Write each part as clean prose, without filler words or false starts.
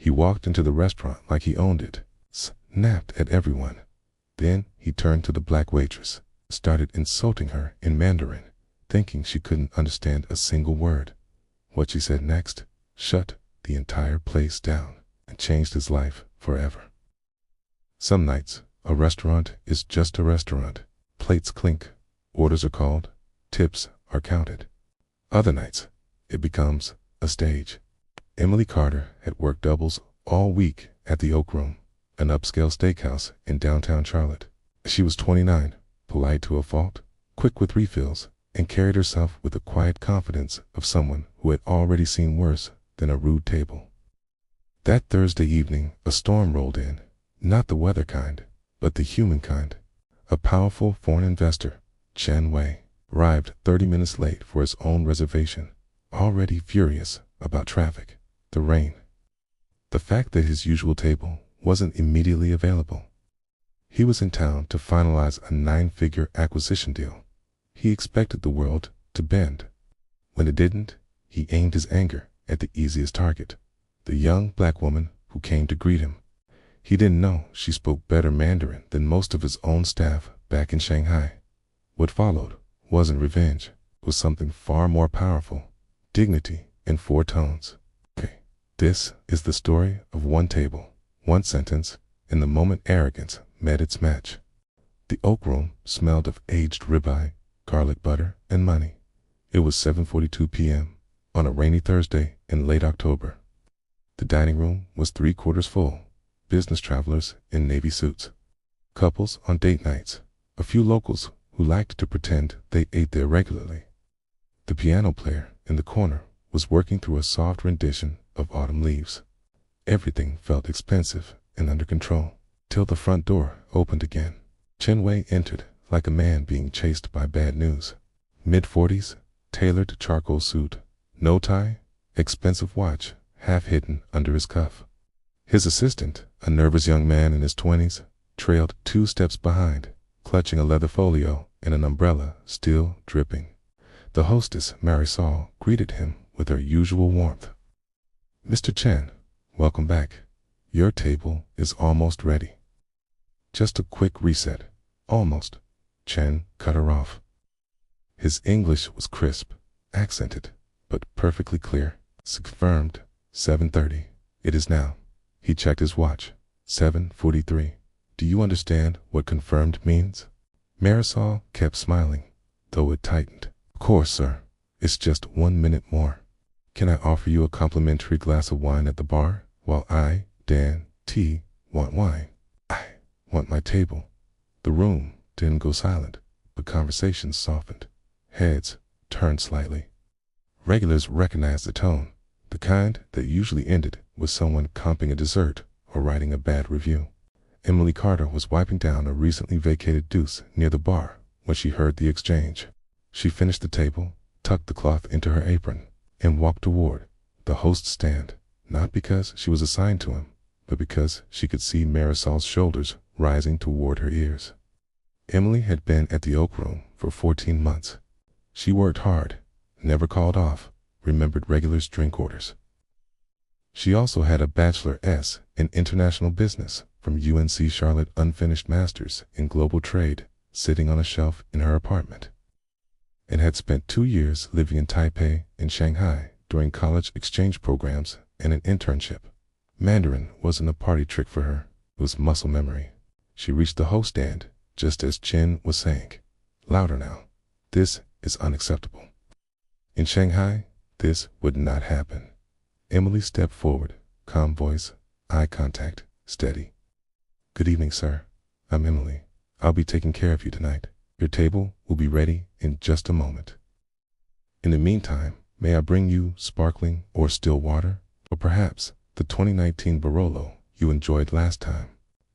He walked into the restaurant like he owned it, snapped at everyone. Then he turned to the black waitress, started insulting her in Mandarin, thinking she couldn't understand a single word. What she said next shut the entire place down and changed his life forever. Some nights, a restaurant is just a restaurant. Plates clink, orders are called, tips are counted. Other nights, it becomes a stage. Emily Carter had worked doubles all week at the Oak Room, an upscale steakhouse in downtown Charlotte. She was 29, polite to a fault, quick with refills, and carried herself with the quiet confidence of someone who had already seen worse than a rude table. That Thursday evening, a storm rolled in, not the weather kind, but the human kind. A powerful foreign investor, Chen Wei, arrived 30 minutes late for his own reservation, already furious about traffic, the rain, the fact that his usual table wasn't immediately available. He was in town to finalize a 9-figure acquisition deal. He expected the world to bend. When it didn't, he aimed his anger at the easiest target, the young black woman who came to greet him. He didn't know she spoke better Mandarin than most of his own staff back in Shanghai. What followed wasn't revenge. It was something far more powerful, dignity in 4 tones. Okay, this is the story of one table, one sentence, and the moment arrogance met its match. The Oak Room smelled of aged ribeye, garlic butter, and money. It was 7:42 p.m. on a rainy Thursday in late October. The dining room was 3/4 full. Business travelers in navy suits, couples on date nights, a few locals who liked to pretend they ate there regularly. The piano player in the corner was working through a soft rendition of Autumn Leaves. Everything felt expensive and under control, till the front door opened again. Chen Wei entered like a man being chased by bad news. Mid-40s, tailored charcoal suit, no tie, expensive watch half hidden under his cuff. His assistant, a nervous young man in his 20s, trailed 2 steps behind, clutching a leather folio and an umbrella still dripping. The hostess, Marisol, greeted him with her usual warmth. "Mr. Chen, welcome back. Your table is almost ready." Just a quick reset. Almost. Chen cut her off. His English was crisp, accented, but perfectly clear. Confirmed. 7:30. It is now. He checked his watch. 7:43. Do you understand what confirmed means? Marisol kept smiling, though it tightened. Of course, sir. It's just 1 minute more. Can I offer you a complimentary glass of wine at the bar while I, Dan, T, want wine? I want my table. The room didn't go silent, but conversations softened. Heads turned slightly. Regulars recognized the tone, the kind that usually ended with someone comping a dessert or writing a bad review. Emily Carter was wiping down a recently vacated deuce near the bar when she heard the exchange. She finished the table, tucked the cloth into her apron, and walked toward the host's stand, not because she was assigned to him, but because she could see Marisol's shoulders rising toward her ears. Emily had been at the Oak Room for 14 months. She worked hard, never called off, remembered regulars' drink orders. She also had a Bachelor-S in International Business from UNC Charlotte Unfinished Masters in Global Trade sitting on a shelf in her apartment, and had spent 2 years living in Taipei and Shanghai during college exchange programs and an internship. Mandarin wasn't a party trick for her, it was muscle memory. She reached the host stand just as Chen was saying, "Louder now. This is unacceptable." In Shanghai, this would not happen. Emily stepped forward, calm voice, eye contact, steady. "Good evening, sir. I'm Emily. I'll be taking care of you tonight. Your table will be ready in just a moment. In the meantime, may I bring you sparkling or still water, or perhaps the 2019 Barolo you enjoyed last time?"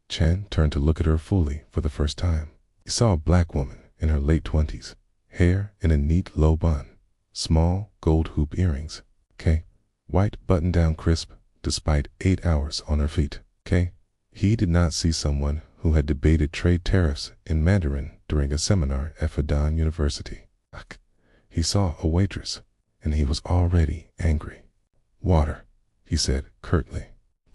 Chen turned to look at her fully for the first time. He saw a black woman in her late 20s, hair in a neat low bun, small gold hoop earrings, white button-down crisp despite 8 hours on her feet. He did not see someone who had debated trade tariffs in Mandarin during a seminar at Fudan University. He saw a waitress, and he was already angry. "Water," he said curtly.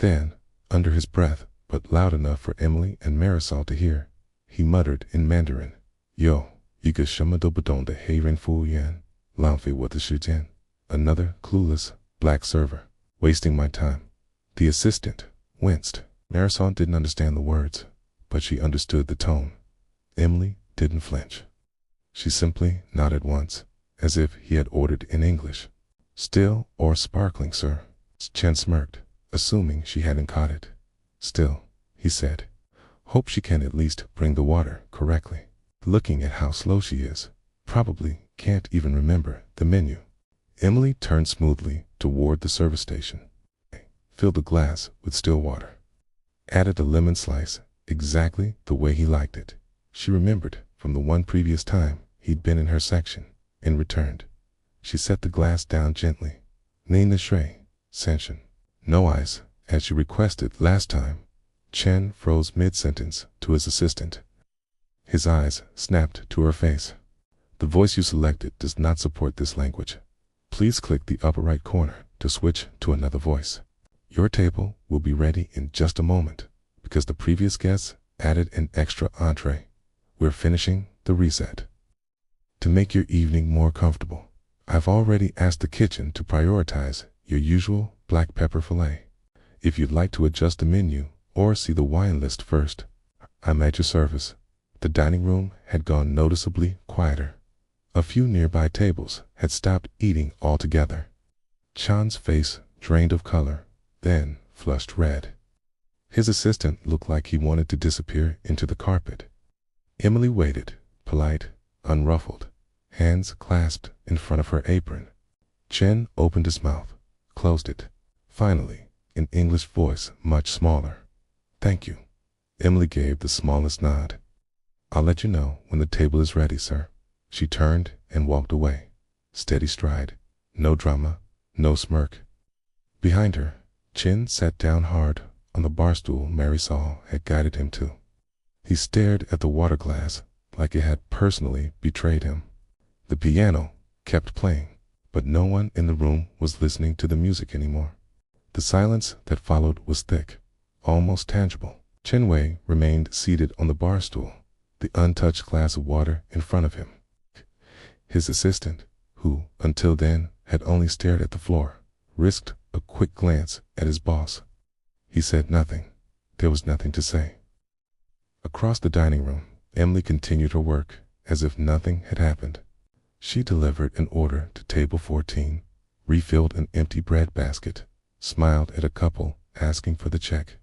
Then, under his breath, but loud enough for Emily and Marisol to hear, he muttered in Mandarin, "Yo, 一个什么都不懂的黑人服务员，浪费我的时间." Another clueless black server, wasting my time. The assistant winced. Marisol didn't understand the words, but she understood the tone. Emily didn't flinch. She simply nodded once, as if he had ordered in English. "Still or sparkling, sir?" Chen smirked, assuming she hadn't caught it. "Still," he said. "Hope she can at least bring the water correctly. Looking at how slow she is, probably can't even remember the menu." Emily turned smoothly toward the service station, filled a glass with still water, added a lemon slice exactly the way he liked it. She remembered from the one previous time he'd been in her section, and returned. She set the glass down gently. "Nina Shrey, Senshin. No ice, as you requested last time." Chen froze mid-sentence to his assistant. His eyes snapped to her face. "The voice you selected does not support this language. Please click the upper right corner to switch to another voice. Your table will be ready in just a moment, because the previous guests added an extra entree. We're finishing the reset. To make your evening more comfortable, I've already asked the kitchen to prioritize your usual black pepper fillet. If you'd like to adjust the menu or see the wine list first, I'm at your service." The dining room had gone noticeably quieter. A few nearby tables had stopped eating altogether. Chan's face drained of color, then flushed red. His assistant looked like he wanted to disappear into the carpet. Emily waited, polite, unruffled, hands clasped in front of her apron. Chen opened his mouth, closed it. Finally, an English voice much smaller. "Thank you." Emily gave the smallest nod. "I'll let you know when the table is ready, sir." She turned and walked away. Steady stride. No drama, no smirk. Behind her, Chen sat down hard on the bar stool Marisol had guided him to. He stared at the water glass like it had personally betrayed him. The piano kept playing, but no one in the room was listening to the music anymore. The silence that followed was thick, almost tangible. Chen Wei remained seated on the bar stool, the untouched glass of water in front of him. His assistant, who until then had only stared at the floor, risked a quick glance at his boss. He said nothing. There was nothing to say. Across the dining room, Emily continued her work as if nothing had happened. She delivered an order to table 14, refilled an empty bread basket, smiled at a couple asking for the check.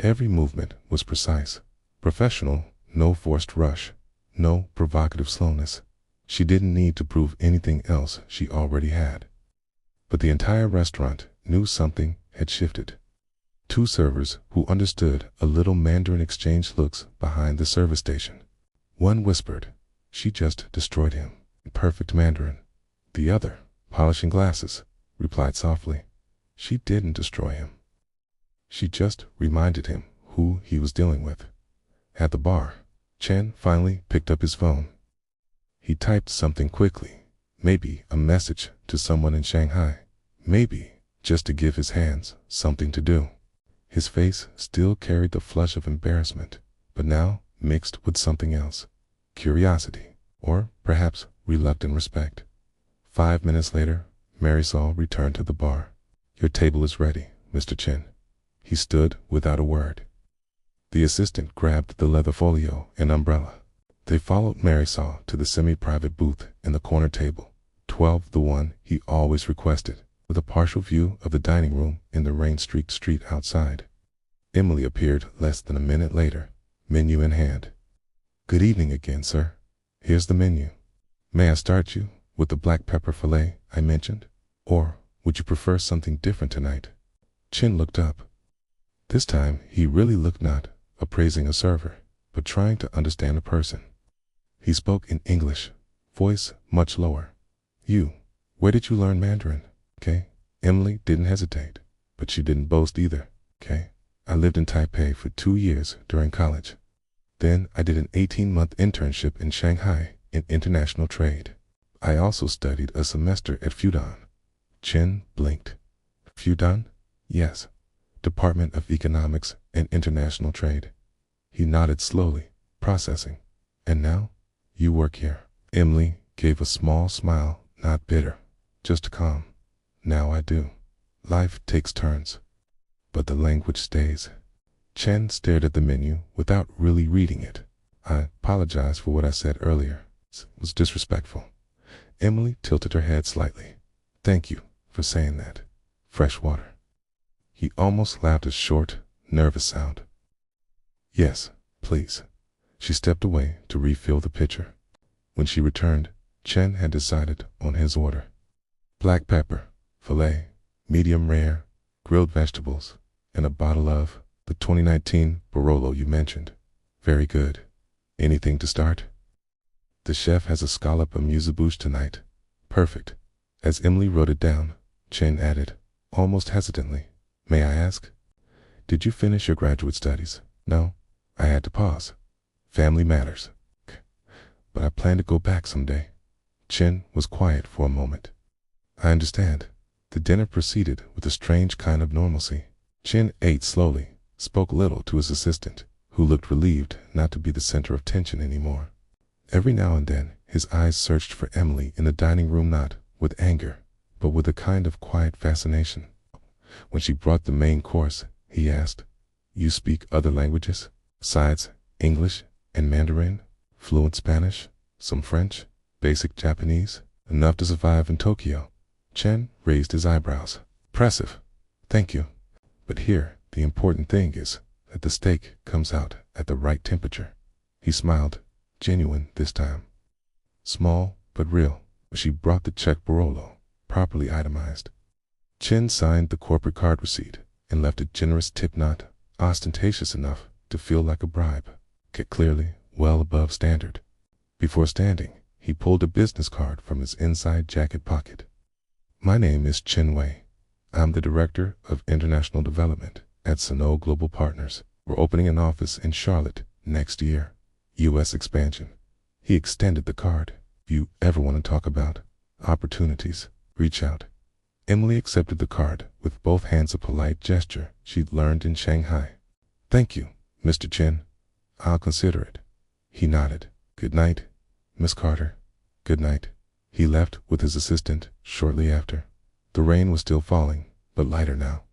Every movement was precise, professional, no forced rush, no provocative slowness. She didn't need to prove anything else she already had. But the entire restaurant knew something had shifted. Two servers who understood a little Mandarin exchanged looks behind the service station. One whispered, "She just destroyed him," in perfect Mandarin. The other, polishing glasses, replied softly, "She didn't destroy him. She just reminded him who he was dealing with." At the bar, Chen finally picked up his phone. He typed something quickly, maybe a message to someone in Shanghai, maybe just to give his hands something to do. His face still carried the flush of embarrassment, but now mixed with something else, curiosity, or perhaps reluctant respect. 5 minutes later, Marisol returned to the bar. "Your table is ready, Mr. Chen." He stood without a word. The assistant grabbed the leather folio and umbrella. They followed Marisol to the semi-private booth in the corner table, 12, the one he always requested, with a partial view of the dining room in the rain-streaked street outside. Emily appeared less than a minute later, menu in hand. "Good evening again, sir. Here's the menu. May I start you with the black pepper fillet I mentioned? Or would you prefer something different tonight?" Chen looked up. This time he really looked not appraising a server, but trying to understand a person. He spoke in English, voice much lower. Where did you learn Mandarin?" "Okay." Emily didn't hesitate, but she didn't boast either. "Okay. I lived in Taipei for 2 years during college. Then I did an 18-month internship in Shanghai in international trade. I also studied a semester at Fudan." Chen blinked. "Fudan?" "Yes. Department of Economics and International Trade. He nodded slowly, processing. And now, you work here. Emily gave a small smile, not bitter, just calm. Now I do. Life takes turns, but the language stays. Chen stared at the menu without really reading it. I apologize for what I said earlier. It was disrespectful. Emily tilted her head slightly. Thank you for saying that. Fresh water. He almost laughed a short, nervous sound. Yes, please. She stepped away to refill the pitcher. When she returned, Chen had decided on his order. Black pepper, filet, medium rare, grilled vegetables, and a bottle of the 2019 Barolo you mentioned. Very good. Anything to start? The chef has a scallop amuse-bouche tonight. Perfect. As Emily wrote it down, Chen added, almost hesitantly, may I ask? Did you finish your graduate studies? No, I had to pause. Family matters. But I plan to go back someday. Chen was quiet for a moment. I understand. The dinner proceeded with a strange kind of normalcy. Chen ate slowly, spoke little to his assistant, who looked relieved not to be the center of tension anymore. Every now and then, his eyes searched for Emily in the dining room, not with anger, but with a kind of quiet fascination. When she brought the main course, he asked, you speak other languages? Besides English and Mandarin? Fluent Spanish? Some French? Basic Japanese? Enough to survive in Tokyo? Chen raised his eyebrows. Impressive. Thank you. But here, the important thing is that the steak comes out at the right temperature. He smiled, genuine this time. Small, but real. She brought the check Barolo, properly itemized. Chen signed the corporate card receipt and left a generous tip, not ostentatious enough to feel like a bribe, clearly well above standard. Before standing, he pulled a business card from his inside jacket pocket. My name is Chen Wei. I'm the Director of International Development at Sino Global Partners. We're opening an office in Charlotte next year. U.S. expansion. He extended the card. If you ever want to talk about opportunities, reach out. Emily accepted the card with both hands, a polite gesture she'd learned in Shanghai. Thank you, Mr. Chen. I'll consider it. He nodded. Good night, Miss Carter. Good night. He left with his assistant shortly after. The rain was still falling, but lighter now.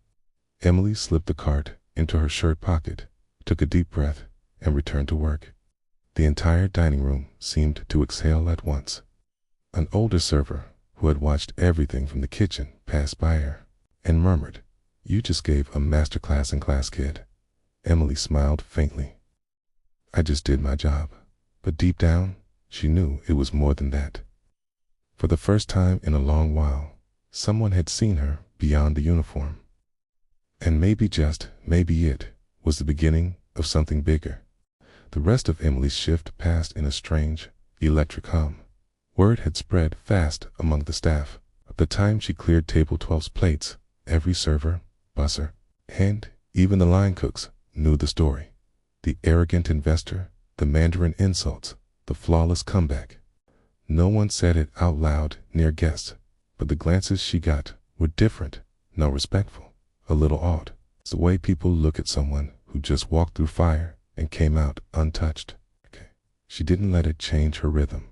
Emily slipped the card into her shirt pocket, took a deep breath, and returned to work. The entire dining room seemed to exhale at once. An older server, who had watched everything from the kitchen, passed by her and murmured, you just gave a master class in class, kid. Emily smiled faintly. I just did my job. But deep down, she knew it was more than that. For the first time in a long while, someone had seen her beyond the uniform. And maybe, just maybe, it was the beginning of something bigger. The rest of Emily's shift passed in a strange, electric hum. Word had spread fast among the staff. By the time she cleared table 12's plates, every server, busser, and even the line cooks knew the story. The arrogant investor, the Mandarin insults, the flawless comeback. No one said it out loud near guests, but the glances she got were different, no respectful, a little odd. It's the way people look at someone who just walked through fire and came out untouched. She didn't let it change her rhythm.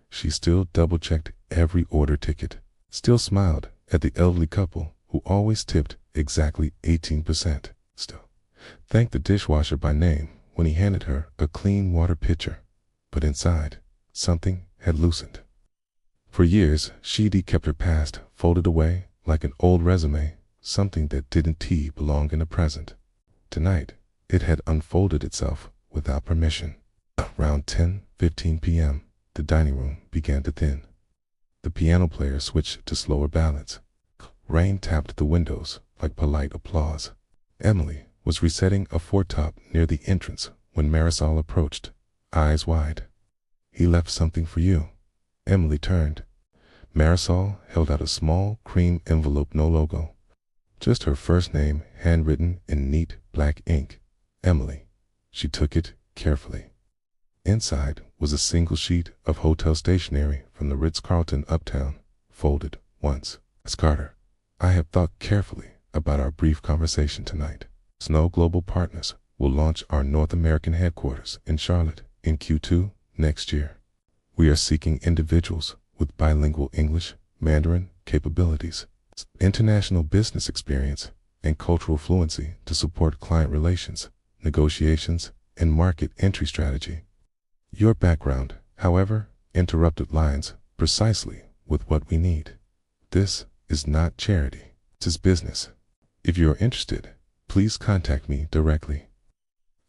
She still double-checked every order ticket, still smiled at the elderly couple who always tipped exactly 18%, still thanked the dishwasher by name when he handed her a clean water pitcher. But inside, something had loosened. For years, she'd kept her past folded away like an old resume, something that didn't belong in the present. Tonight, it had unfolded itself without permission. Around 10:15 p.m., the dining room began to thin. The piano player switched to slower ballads. Rain tapped the windows like polite applause. Emily was resetting a four-top near the entrance when Marisol approached, eyes wide. He left something for you. Emily turned. Marisol held out a small cream envelope, no logo. Just her first name handwritten in neat black ink. Emily. She took it carefully. Inside was a single sheet of hotel stationery from the Ritz-Carlton uptown, folded once. Miss Carter, I have thought carefully about our brief conversation tonight. Snow Global Partners will launch our North American headquarters in Charlotte in Q2 next year. We are seeking individuals with bilingual English, Mandarin capabilities, international business experience, and cultural fluency to support client relations, negotiations, and market entry strategy. Your background, however, interrupted lines precisely with what we need. This is not charity, it is business. If you are interested, please contact me directly.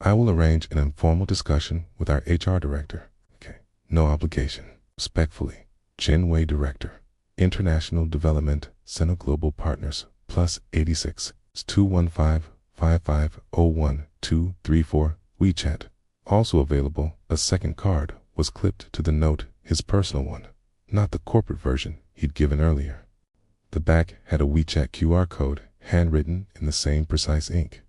I will arrange an informal discussion with our HR director. Okay. No obligation. Respectfully, Chen Wei Director, International Development, Snow Global Partners, +86 215 5501 234, WeChat. Also available, a second card was clipped to the note, his personal one, not the corporate version he'd given earlier. The back had a WeChat QR code, handwritten in the same precise ink.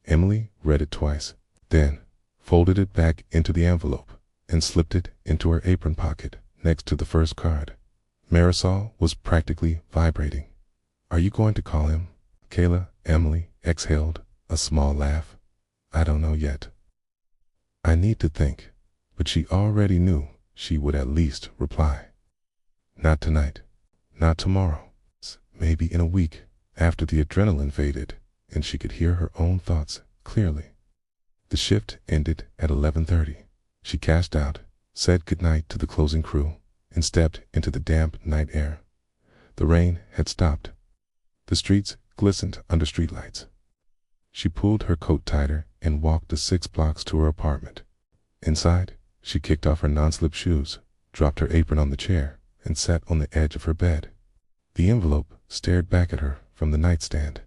Emily read it twice, then folded it back into the envelope and slipped it into her apron pocket next to the first card. Marisol was practically vibrating. "Are you going to call him?" Kayla, Emily, exhaled a small laugh. "I don't know yet. I need to think," but she already knew she would at least reply. "Not tonight. Not tomorrow. Maybe in a week," after the adrenaline faded and she could hear her own thoughts clearly. The shift ended at 11:30. She cashed out, said goodnight to the closing crew, and stepped into the damp night air. The rain had stopped. The streets glistened under streetlights. She pulled her coat tighter and walked the 6 blocks to her apartment. Inside, she kicked off her non-slip shoes, dropped her apron on the chair, and sat on the edge of her bed. The envelope stared back at her from the nightstand.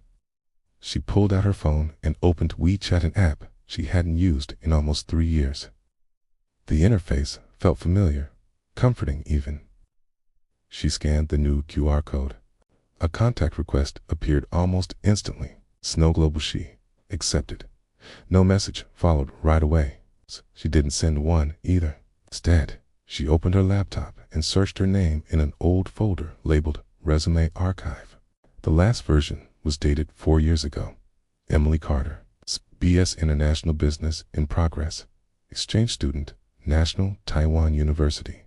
She pulled out her phone and opened WeChat, an app she hadn't used in almost 3 years. The interface felt familiar, comforting even. She scanned the new QR code. A contact request appeared almost instantly. Snow Global. She accepted. No message followed right away. She didn't send one either. Instead, she opened her laptop and searched her name in an old folder labeled Resume Archive. The last version was dated 4 years ago. Emily Carter, BS International Business in Progress, exchange student, National Taiwan University,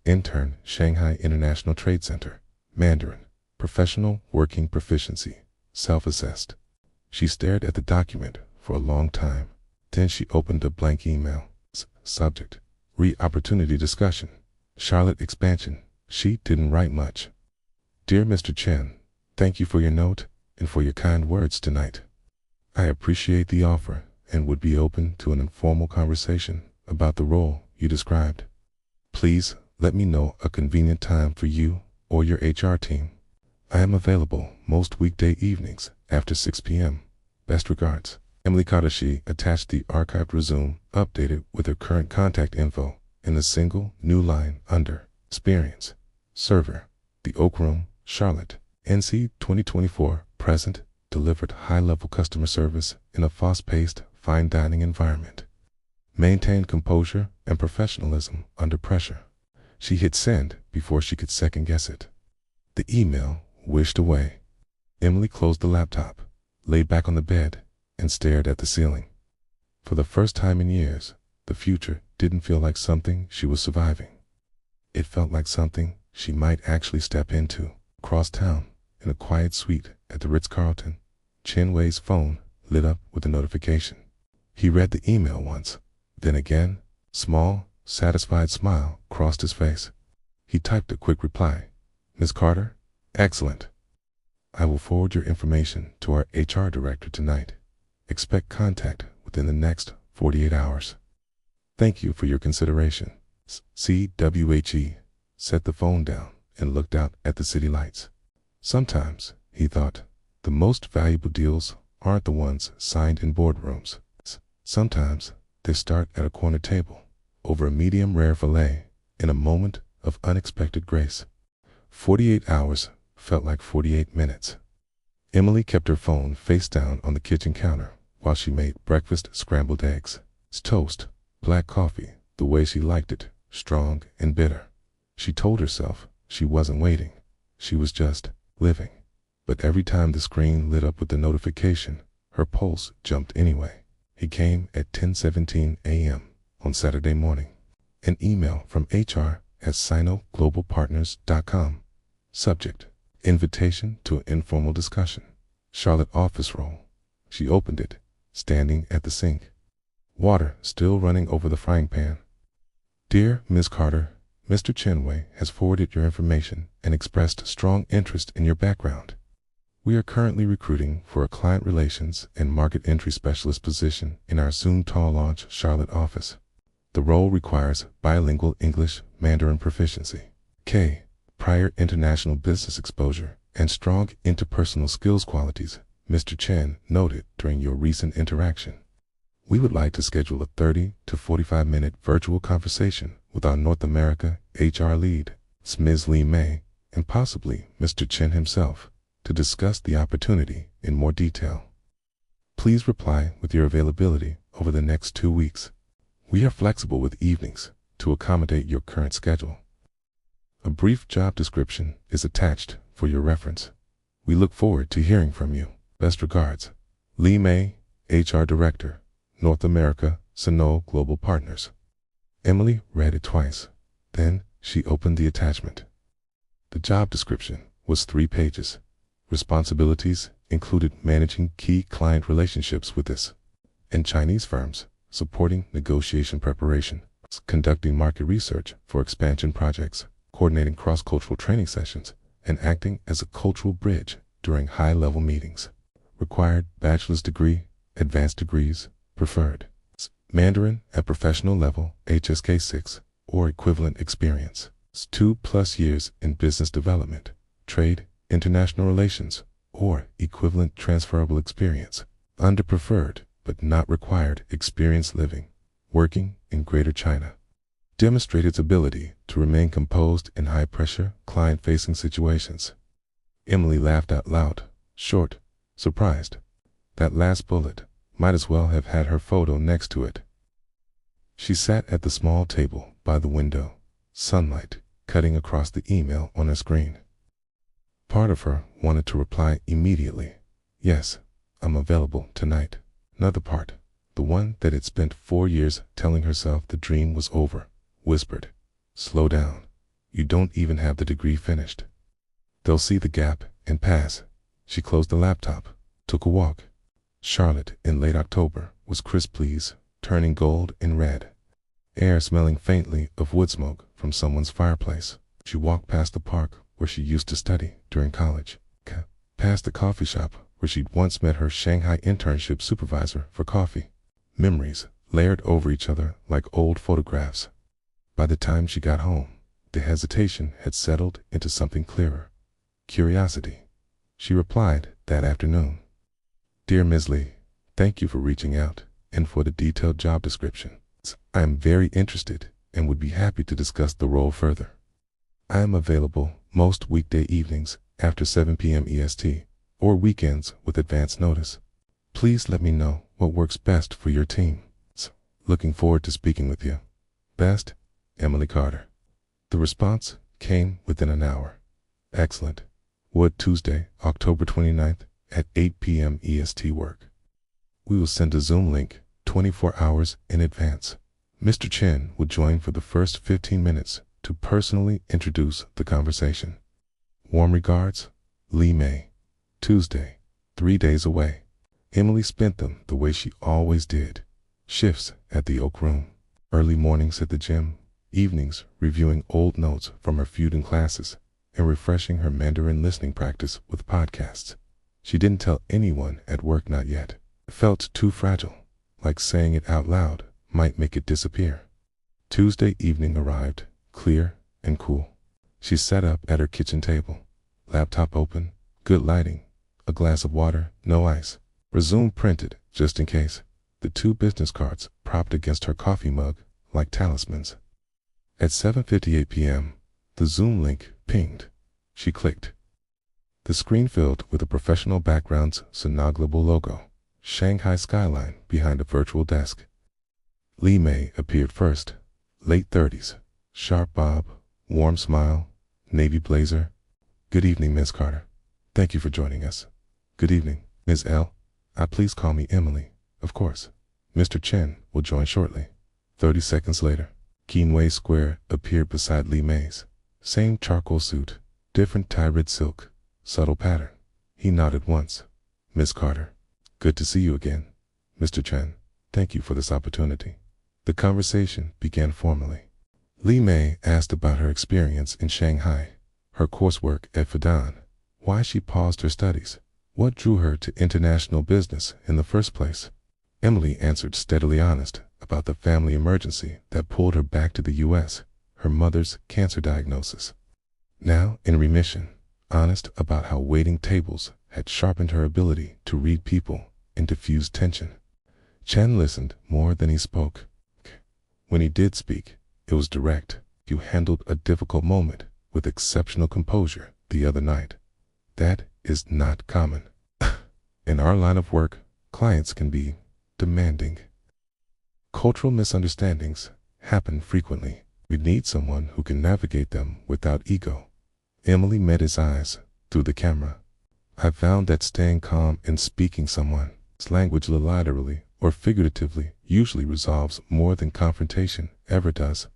intern, Shanghai International Trade Center, Mandarin, professional working proficiency, self-assessed. She stared at the document for a long time. Then she opened a blank email. Subject: Re-opportunity discussion. Charlotte expansion. She didn't write much. "Dear Mr. Chen, thank you for your note and for your kind words tonight. I appreciate the offer and would be open to an informal conversation about the role you described. Please let me know a convenient time for you or your HR team. I am available most weekday evenings after 6 p.m. Best regards." Emily Carter. She attached the archived resume, updated with her current contact info, in a single new line under Experience. Server, The Oak Room, Charlotte, NC 2024, present, delivered high-level customer service in a fast-paced, fine dining environment. Maintained composure and professionalism under pressure. She hit send before she could second-guess it. The email wished away. Emily closed the laptop, lay back on the bed, and stared at the ceiling. For the first time in years, the future didn't feel like something she was surviving. It felt like something she might actually step into. Across town, in a quiet suite at the Ritz-Carlton, Chen Wei's phone lit up with a notification. He read the email once, then again. Small, satisfied smile crossed his face. He typed a quick reply. "Ms. Carter? Excellent. I will forward your information to our HR director tonight. Expect contact within the next 48 hours. Thank you for your consideration. CWHE." Set the phone down and looked out at the city lights. Sometimes, he thought, the most valuable deals aren't the ones signed in boardrooms. Sometimes, they start at a corner table, over a medium rare filet, in a moment of unexpected grace. 48 hours felt like 48 minutes. Emily kept her phone face down on the kitchen counter while she made breakfast: scrambled eggs, toast, black coffee, the way she liked it, strong and bitter. She told herself she wasn't waiting, she was just living. But every time the screen lit up with the notification, Her pulse jumped anyway. He came at 10:17 a.m. on Saturday morning. An email from HR@sinoglobalpartners.com. Subject: Invitation to an informal discussion. Charlotte office role. She opened it, standing at the sink. Water still running over the frying pan. Dear Ms. Carter, Mr. Chenway has forwarded your information and expressed strong interest in your background. We are currently recruiting for a client relations and market entry specialist position in our soon-to-launch Charlotte office. The role requires bilingual English Mandarin proficiency, prior international business exposure, and strong interpersonal skills qualities, Mr. Chen noted during your recent interaction. We would like to schedule a 30 to 45-minute virtual conversation with our North America HR lead, Ms. Li Mei, and possibly Mr. Chen himself, to discuss the opportunity in more detail. Please reply with your availability over the next 2 weeks. We are flexible with evenings to accommodate your current schedule. A brief job description is attached for your reference. We look forward to hearing from you. Best regards, Li Mei, HR Director, North America, Sino Global Partners. Emily read it twice. Then she opened the attachment. The job description was 3 pages. Responsibilities included managing key client relationships with this and Chinese firms, supporting negotiation preparation, conducting market research for expansion projects, coordinating cross-cultural training sessions, and acting as a cultural bridge during high-level meetings. Required bachelor's degree, advanced degrees, preferred. Mandarin at professional level, HSK 6, or equivalent experience. 2+ years in business development, trade, international relations, or equivalent transferable experience. Under preferred, but not required, experience living, working in Greater China. Demonstrate its ability to remain composed in high-pressure, client-facing situations. Emily laughed out loud, short, surprised. That last bullet might as well have had her photo next to it. She sat at the small table by the window, sunlight cutting across the email on her screen. Part of her wanted to reply immediately, yes, I'm available tonight. Another part, the one that had spent 4 years telling herself the dream was over, whispered, slow down. You don't even have the degree finished. They'll see the gap and pass. She closed the laptop, took a walk. Charlotte in late October was crisp breeze, turning gold and red. Air smelling faintly of wood smoke from someone's fireplace. She walked past the park where she used to study during college, past the coffee shop where she'd once met her Shanghai internship supervisor for coffee. Memories layered over each other like old photographs. By the time she got home, the hesitation had settled into something clearer. Curiosity. She replied that afternoon. Dear Ms. Li, thank you for reaching out and for the detailed job description. I am very interested and would be happy to discuss the role further. I am available most weekday evenings after 7 p.m. EST or weekends with advance notice. Please let me know what works best for your team. Looking forward to speaking with you. Best, Emily Carter. The response came within an hour. Excellent. Would Tuesday, October 29th at 8 p.m. EST work? We will send a Zoom link 24 hours in advance. Mr. Chen will join for the first 15 minutes to personally introduce the conversation. Warm regards, Li Mei. Tuesday, 3 days away. Emily spent them the way she always did. Shifts at the Oak Room, early mornings at the gym, evenings reviewing old notes from her feuding classes, and refreshing her Mandarin listening practice with podcasts. She didn't tell anyone at work not yet. It felt too fragile, like saying it out loud might make it disappear. Tuesday evening arrived, clear and cool. She sat up at her kitchen table, laptop open, good lighting, a glass of water, no ice. Resume printed, just in case. The 2 business cards propped against her coffee mug like talismans. At 7:58 p.m., the Zoom link pinged. She clicked. The screen filled with a professional background's Sinoglobal logo, Shanghai skyline behind a virtual desk. Li Mei appeared first, late 30s, sharp bob, warm smile, navy blazer. Good evening, Ms. Carter. Thank you for joining us. Good evening, Ms. L. Please call me Emily. Of course. Mr. Chen will join shortly. 30 seconds later, Keenway Square appeared beside Li Mei's. Same charcoal suit, different tie-red silk, subtle pattern. He nodded once. Miss Carter. Good to see you again. Mr. Chen, thank you for this opportunity. The conversation began formally. Li Mei asked about her experience in Shanghai, her coursework at Fudan, why she paused her studies, what drew her to international business in the first place. Emily answered steadily honest about the family emergency that pulled her back to the U.S., her mother's cancer diagnosis. Now in remission, honest about how waiting tables had sharpened her ability to read people and diffuse tension. Chen listened more than he spoke. When he did speak, it was direct. You handled a difficult moment with exceptional composure the other night. That is not common. In our line of work, clients can be demanding. Cultural misunderstandings happen frequently. We need someone who can navigate them without ego. Emily met his eyes through the camera. I found that staying calm and speaking someone's language literally or figuratively usually resolves more than confrontation ever does.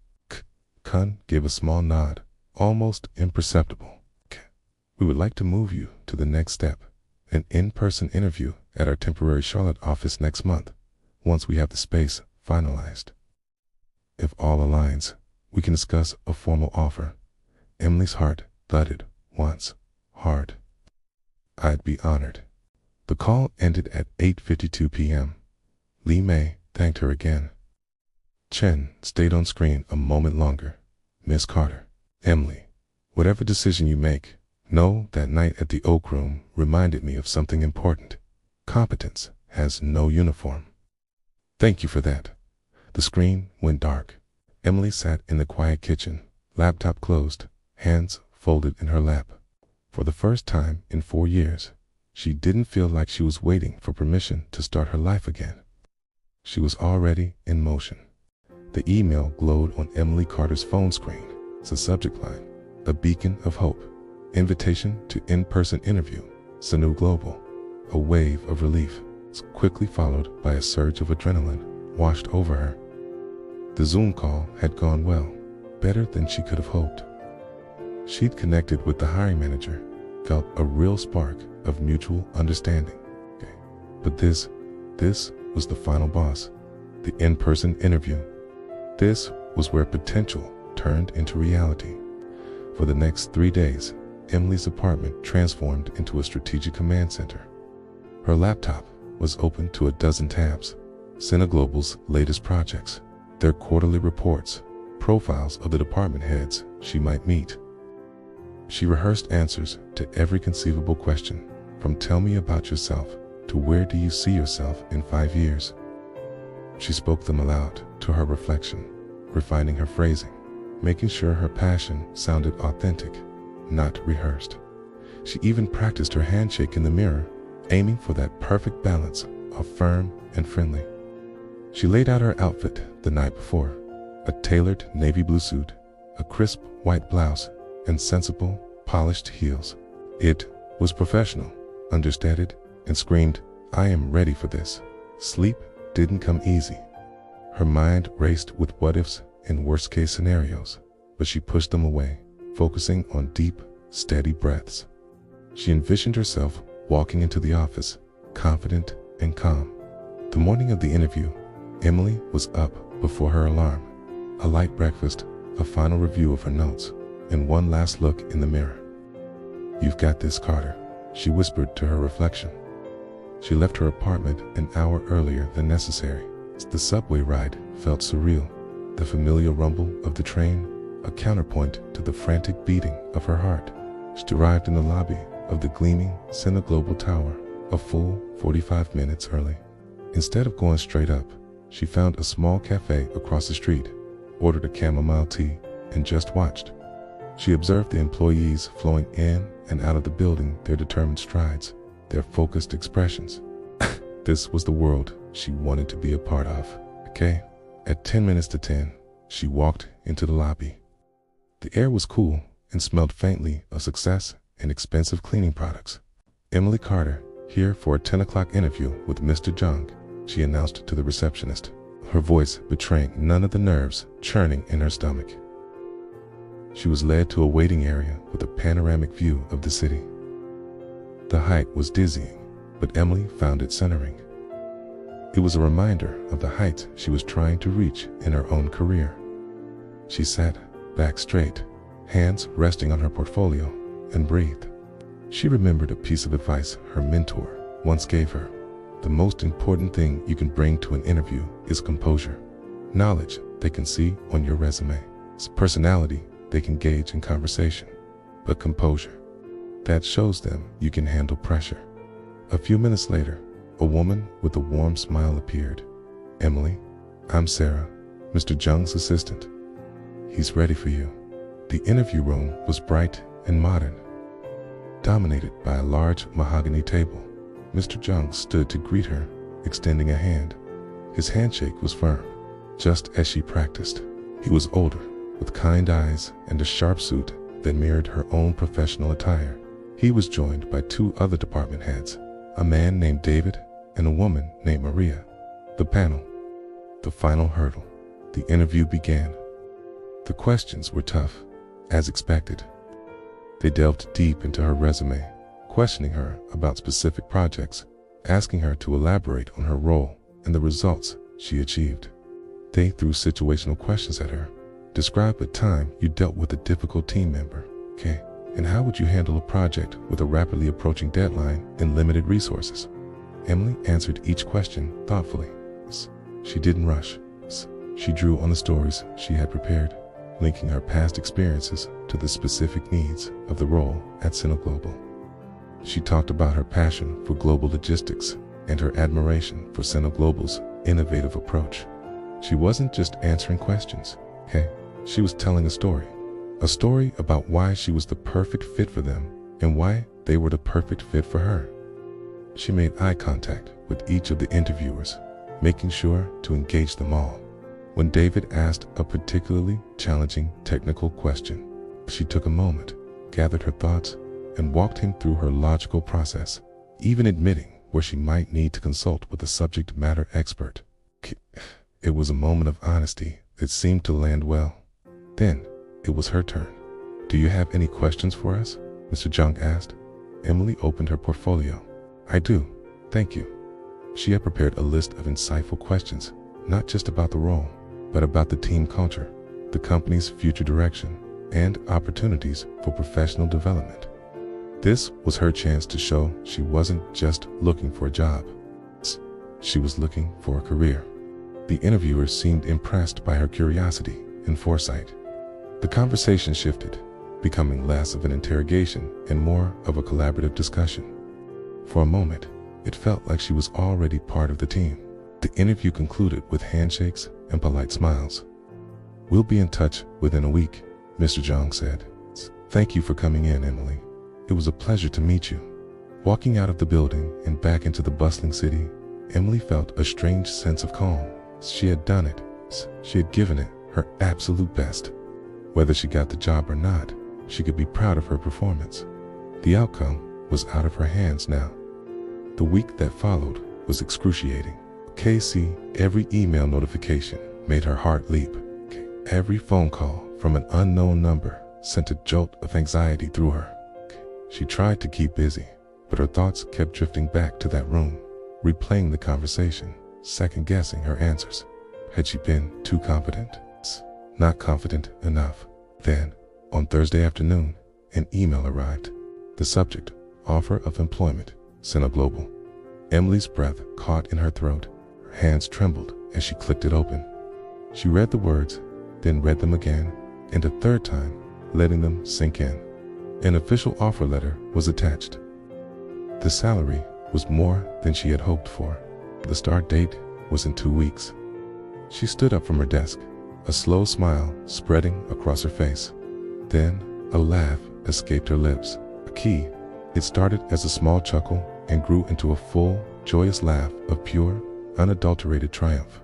Kun gave a small nod, almost imperceptible. We would like to move you to the next step, an in-person interview at our temporary Charlotte office next month, once we have the space finalized. If all aligns, we can discuss a formal offer. Emily's heart thudded once, hard. I'd be honored. The call ended at 8:52 p.m. Li Mei thanked her again. Chen stayed on screen a moment longer. Miss Carter, Emily, whatever decision you make, know that night at the Oak Room reminded me of something important. Competence has no uniform. Thank you for that. The screen went dark. Emily sat in the quiet kitchen, laptop closed, hands folded in her lap. For the first time in 4 years, she didn't feel like she was waiting for permission to start her life again. She was already in motion. The email glowed on Emily Carter's phone screen. It's a subject line, a beacon of hope, invitation to in-person interview, Sanu Global. A wave of relief was quickly followed by a surge of adrenaline washed over her. The Zoom call had gone well, better than she could have hoped. She'd connected with the hiring manager, felt a real spark of mutual understanding. But this was the final boss, the in-person interview. This was where potential turned into reality. For the next 3 days, Emily's apartment transformed into a strategic command center. Her laptop was open to a dozen tabs, Global's latest projects, their quarterly reports, profiles of the department heads she might meet. She rehearsed answers to every conceivable question, from tell me about yourself to where do you see yourself in 5 years. She spoke them aloud to her reflection, refining her phrasing, making sure her passion sounded authentic, not rehearsed. She even practiced her handshake in the mirror, aiming for that perfect balance of firm and friendly. She laid out her outfit the night before, a tailored navy blue suit, a crisp white blouse, and sensible, polished heels. It was professional, understated, and screamed, I am ready for this. Sleep didn't come easy. Her mind raced with what-ifs and worst-case scenarios, but she pushed them away, focusing on deep, steady breaths. She envisioned herself walking into the office, confident and calm. The morning of the interview, Emily was up before her alarm. A light breakfast, a final review of her notes, and one last look in the mirror. You've got this, Carter, she whispered to her reflection. She left her apartment an hour earlier than necessary. The subway ride felt surreal, the familiar rumble of the train, a counterpoint to the frantic beating of her heart. She arrived in the lobby of the gleaming Global Tower a full 45 minutes early. Instead of going straight up, she found a small cafe across the street, ordered a chamomile tea, and just watched. She observed the employees flowing in and out of the building, their determined strides, their focused expressions. This was the world she wanted to be a part of. Okay. At 10 minutes to 10, she walked into the lobby. The air was cool and smelled faintly of success and expensive cleaning products. Emily Carter "Here for a 10 o'clock interview with Mr. Jung," she announced to the receptionist, her voice betraying none of the nerves churning in her stomach. She was led to a waiting area with a panoramic view of the city. The height was dizzying, but Emily found it centering. It was a reminder of the heights she was trying to reach in her own career. She sat back straight, hands resting on her portfolio, and breathed. She remembered a piece of advice her mentor once gave her. The most important thing you can bring to an interview is composure. Knowledge they can see on your resume. Personality they can gauge in conversation. But composure, that shows them you can handle pressure. A few minutes later, a woman with a warm smile appeared. "Emily, I'm Sarah, Mr. Jung's assistant. He's ready for you." The interview room was bright and modern, dominated by a large mahogany table. Mr. Jung stood to greet her, extending a hand. His handshake was firm, just as she practiced. He was older, with kind eyes and a sharp suit that mirrored her own professional attire. He was joined by two other department heads, a man named David and a woman named Maria. The panel, the final hurdle. The interview began. The questions were tough, as expected. They delved deep into her resume, questioning her about specific projects, asking her to elaborate on her role and the results she achieved. They threw situational questions at her. "Describe a time you dealt with a difficult team member. Okay, and how would you handle a project with a rapidly approaching deadline and limited resources?" Emily answered each question thoughtfully. She didn't rush. She drew on the stories she had prepared, linking her past experiences to the specific needs of the role at Global. She talked about her passion for global logistics and her admiration for Global's innovative approach. She wasn't just answering questions. She was telling a story about why she was the perfect fit for them and why they were the perfect fit for her. She made eye contact with each of the interviewers, making sure to engage them all. When David asked a particularly challenging technical question, she took a moment, gathered her thoughts, and walked him through her logical process, even admitting where she might need to consult with a subject matter expert. It was a moment of honesty that seemed to land well. Then, it was her turn. "Do you have any questions for us?" Mr. Jung asked. Emily opened her portfolio. "I do, thank you." She had prepared a list of insightful questions, not just about the role, but about the team culture, the company's future direction, and opportunities for professional development. This was her chance to show she wasn't just looking for a job. She was looking for a career. The interviewers seemed impressed by her curiosity and foresight. The conversation shifted, becoming less of an interrogation and more of a collaborative discussion. For a moment, it felt like she was already part of the team. The interview concluded with handshakes and polite smiles. "We'll be in touch within a week," Mr. Jung said. "Thank you for coming in, Emily. It was a pleasure to meet you." Walking out of the building and back into the bustling city, Emily felt a strange sense of calm. She had done it. She had given it her absolute best. Whether she got the job or not, she could be proud of her performance. The outcome was out of her hands now. The week that followed was excruciating. Every email notification made her heart leap. Every phone call from an unknown number sent a jolt of anxiety through her. She tried to keep busy, but her thoughts kept drifting back to that room, replaying the conversation, second-guessing her answers. Had she been too confident? Not confident enough. Then, on Thursday afternoon, an email arrived. The subject, offer of employment, Global. Emily's breath caught in her throat. Her hands trembled as she clicked it open. She read the words, then read them again, and a third time, letting them sink in. An official offer letter was attached. The salary was more than she had hoped for. The start date was in 2 weeks. She stood up from her desk, a slow smile spreading across her face. Then, a laugh escaped her lips. It started as a small chuckle and grew into a full, joyous laugh of pure, unadulterated triumph.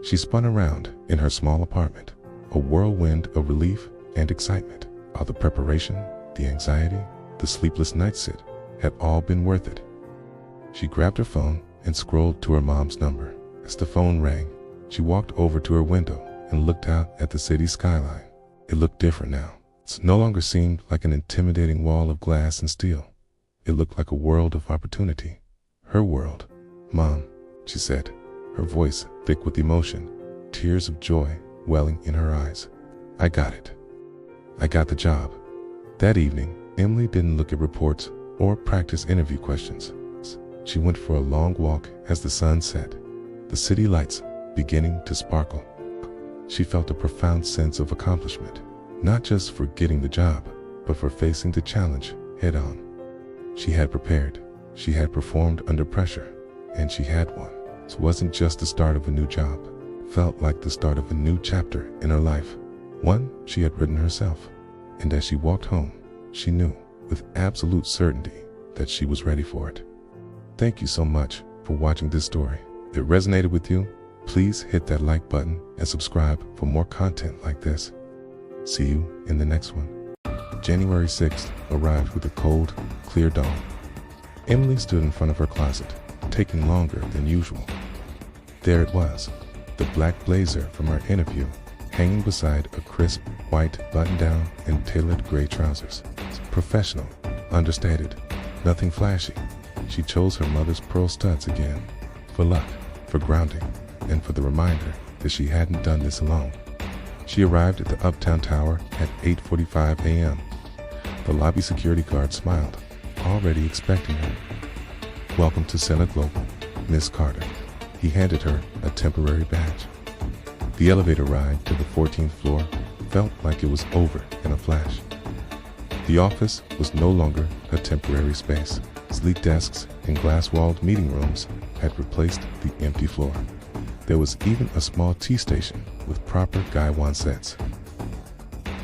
She spun around in her small apartment, a whirlwind of relief and excitement. All the preparation, the anxiety, the sleepless nights had all been worth it. She grabbed her phone and scrolled to her mom's number. As the phone rang, she walked over to her window and looked out at the city skyline. It looked different now. It no longer seemed like an intimidating wall of glass and steel. It looked like a world of opportunity. Her world. "Mom," she said, her voice thick with emotion, tears of joy welling in her eyes. "I got it. I got the job." That evening, Emily didn't look at reports or practice interview questions. She went for a long walk as the sun set, the city lights beginning to sparkle. She felt a profound sense of accomplishment, not just for getting the job, but for facing the challenge head on. She had prepared, she had performed under pressure, and she had won. It wasn't just the start of a new job. It felt like the start of a new chapter in her life, one she had written herself. And as she walked home, she knew with absolute certainty that she was ready for it. Thank you so much for watching this story. If it resonated with you, please hit that like button and subscribe for more content like this. See you in the next one. January 6th arrived with a cold, clear dawn. Emily stood in front of her closet, taking longer than usual. There it was, the black blazer from her interview, hanging beside a crisp white button-down and tailored gray trousers. Professional, understated, nothing flashy. She chose her mother's pearl studs again, for luck, for grounding, and for the reminder that she hadn't done this alone. She arrived at the Uptown Tower at 8:45 a.m. The lobby security guard smiled, already expecting her. "Welcome to Center Global, Miss Carter." He handed her a temporary badge. The elevator ride to the 14th floor felt like it was over in a flash. The office was no longer a temporary space. Sleek desks and glass-walled meeting rooms had replaced the empty floor. There was even a small tea station with proper Gaiwan sets.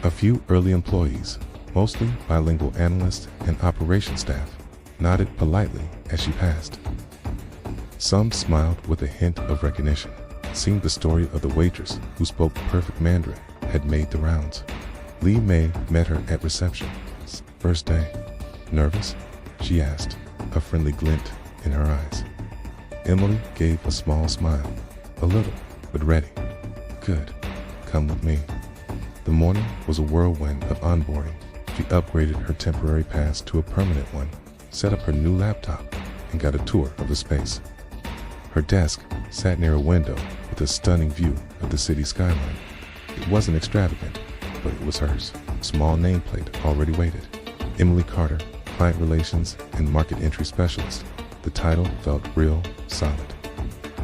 A few early employees, mostly bilingual analysts and operations staff, nodded politely as she passed. Some smiled with a hint of recognition. It seemed the story of the waitress who spoke perfect Mandarin had made the rounds. Lee May met her at reception. "First day. Nervous?" she asked, a friendly glint in her eyes. Emily gave a small smile, a little, but ready. "Good. Come with me." The morning was a whirlwind of onboarding. She upgraded her temporary pass to a permanent one, set up her new laptop, and got a tour of the space. Her desk sat near a window with a stunning view of the city skyline. It wasn't extravagant, but it was hers. Small nameplate already waited. Emily Carter, Client Relations and Market Entry Specialist. The title felt real, solid.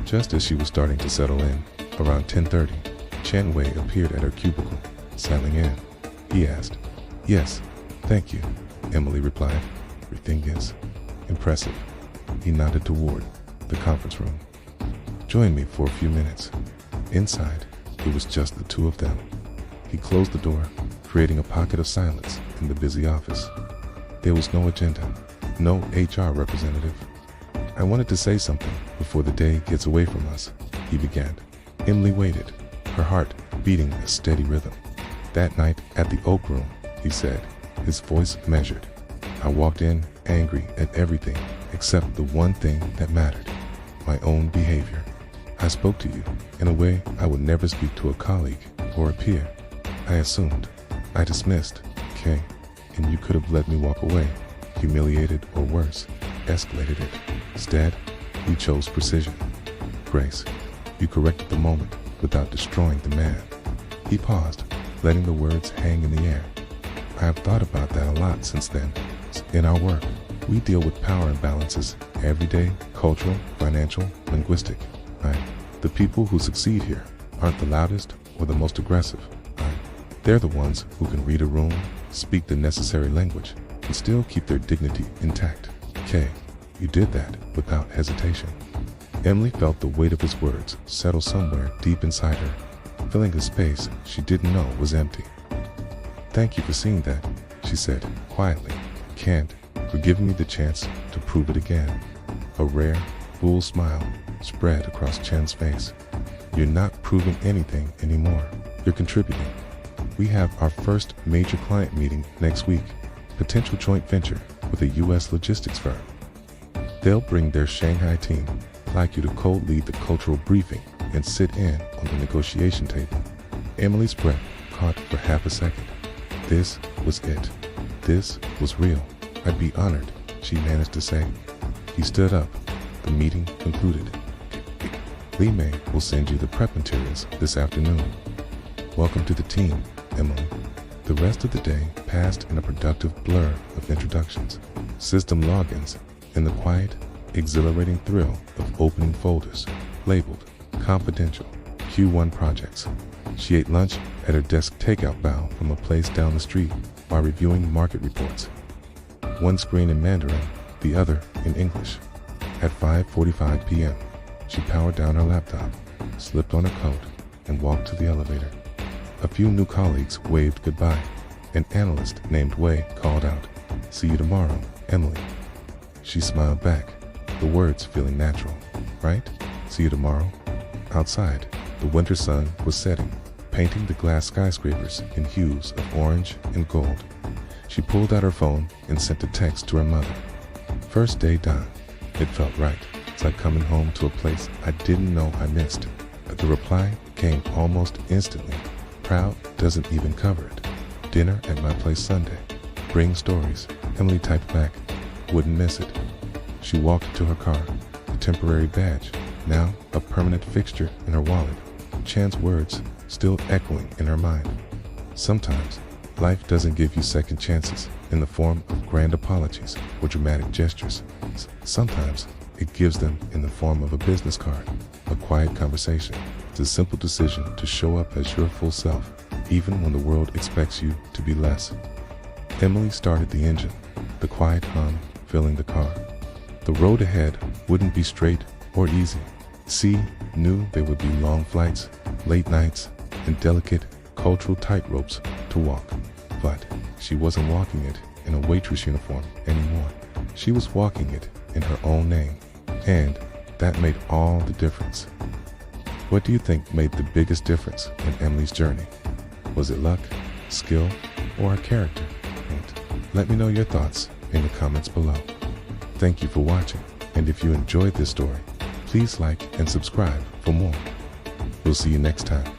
Just as she was starting to settle in, around 10:30, Chen Wei appeared at her cubicle, settling in. He asked, "Yes, thank you," Emily replied. "Everything is impressive." He nodded toward the conference room. "Join me for a few minutes." Inside, it was just the two of them. He closed the door, creating a pocket of silence in the busy office. There was no agenda, no HR representative. "I wanted to say something before the day gets away from us," he began. Emily waited, her heart beating a steady rhythm. "That night at the Oak Room," he said, his voice measured. "I walked in angry at everything except the one thing that mattered, my own behavior. I spoke to you in a way I would never speak to a colleague or a peer. I assumed, I dismissed, okay, and you could have let me walk away, humiliated or worse, escalated it. Instead, you chose precision. Grace, you corrected the moment without destroying the man." He paused, letting the words hang in the air. "I have thought about that a lot since then. In our work, we deal with power imbalances, everyday, cultural, financial, linguistic. The people who succeed here aren't the loudest or the most aggressive. They're the ones who can read a room, speak the necessary language, and still keep their dignity intact. Okay, you did that without hesitation." Emily felt the weight of his words settle somewhere deep inside her, filling a space she didn't know was empty. "Thank you for seeing that," she said quietly, "and for giving me the chance to prove it again." A rare, full smile spread across Chen's face. "You're not proving anything anymore. You're contributing. We have our first major client meeting next week, potential joint venture with a U.S. logistics firm." They'll bring their Shanghai team, like you to co-lead the cultural briefing and sit in on the negotiation table. Emily's breath caught for half a second. This was it. This was real. I'd be honored, she managed to say. He stood up. The meeting concluded. Li Mei will send you the prep materials this afternoon. Welcome to the team, Emily. The rest of the day passed in a productive blur of introductions, system logins, and the quiet, exhilarating thrill of opening folders labeled confidential Q1 projects. She ate lunch at her desk takeout bow from a place down the street while reviewing market reports. One screen in Mandarin, the other in English. At 5:45 p.m., she powered down her laptop, slipped on her coat, and walked to the elevator. A few new colleagues waved goodbye. An analyst named Wei called out, "See you tomorrow, Emily." She smiled back, the words feeling natural. Right? See you tomorrow? Outside, the winter sun was setting, painting the glass skyscrapers in hues of orange and gold. She pulled out her phone and sent a text to her mother. First day done. It felt right. It's like coming home to a place I didn't know I missed. The reply came almost instantly. Proud doesn't even cover it. Dinner at my place Sunday. Bring stories. Emily typed back. Wouldn't miss it. She walked to her car, a temporary badge, now a permanent fixture in her wallet. Chan's words still echoing in her mind. Sometimes, life doesn't give you second chances in the form of grand apologies or dramatic gestures. Sometimes, it gives them in the form of a business card, a quiet conversation. It's a simple decision to show up as your full self, even when the world expects you to be less. Emily started the engine, the quiet hum filling the car. The road ahead wouldn't be straight or easy. She knew there would be long flights, late nights, and delicate cultural tightropes to walk. But she wasn't walking it in a waitress uniform anymore. She was walking it in her own name, and that made all the difference. What do you think made the biggest difference in Emily's journey? Was it luck, skill, or her character? And let me know your thoughts in the comments below. Thank you for watching, and if you enjoyed this story, please like and subscribe for more. We'll see you next time.